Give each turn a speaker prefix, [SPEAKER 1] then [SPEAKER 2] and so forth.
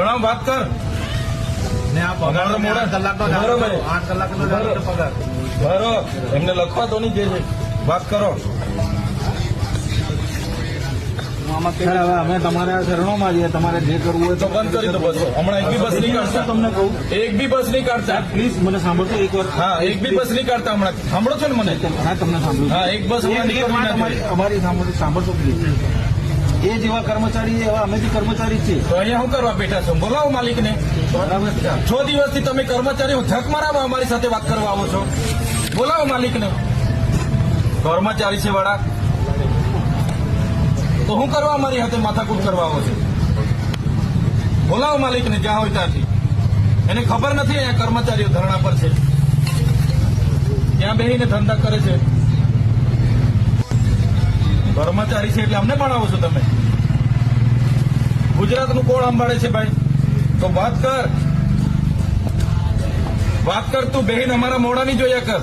[SPEAKER 1] જણાવ, વાત કર.
[SPEAKER 2] ને આ પગાર તો મોડા કલાકનો જ
[SPEAKER 1] બરોબર.
[SPEAKER 2] 8 કલાકનો જ આવે પગાર.
[SPEAKER 1] બરોબર, એમને લખવા તો નહીં જે છે. વાત કરો.
[SPEAKER 2] સર હવે અમે તમારા શરણોમાં છીએ, તમારે જે કરવું હોય
[SPEAKER 1] તો બંધ કરી દો બસ. હમણાં એક બી બસ નહીં કાઢતા.
[SPEAKER 2] તમને કહું
[SPEAKER 1] એક બી બસ નહીં કાઢતા.
[SPEAKER 2] પ્લીઝ મને સાંભળજો એક વાર.
[SPEAKER 1] હા, એક બી બસ નહીં કાઢતા હમણાં. સાંભળો છો ને મને?
[SPEAKER 2] હા, તમને સાંભળ્યું.
[SPEAKER 1] હા, એક બસ હમણાં નીકળવી ના જોઈએ.
[SPEAKER 2] અમારી સાંભળજો પ્લીઝ. એ જેવા કર્મચારી એવા અમે બી કર્મચારી જ છીએ.
[SPEAKER 1] તો અહીંયા શું કરવા બેઠા છો? બોલાવો માલિકને.
[SPEAKER 2] બરાબર છે.
[SPEAKER 1] 6 દિવસથી તમે કર્મચારીઓ ધક મરાવા અમારી સાથે વાત કરવા આવો છો. બોલાવો માલિકને. કર્મચારી છે વાળા તો શું કરવા અમારી સાથે માથાકૂટ કરવા આવો છો? બોલાવો માલિકને જ્યાં હોય ત્યાંથી. એને ખબર નથી અહીંયા કર્મચારીઓ ધરણા પર છે, ત્યાં બેસીને ધંધા કરે છે. કર્મચારી છે એટલે અમને ભણાવો છો તમે? ગુજરાતનું કોણ સંભાળે છે ભાઈ? તો વાત કર તું. બેહીને અમારા મોઢા નહીં જોયા કર.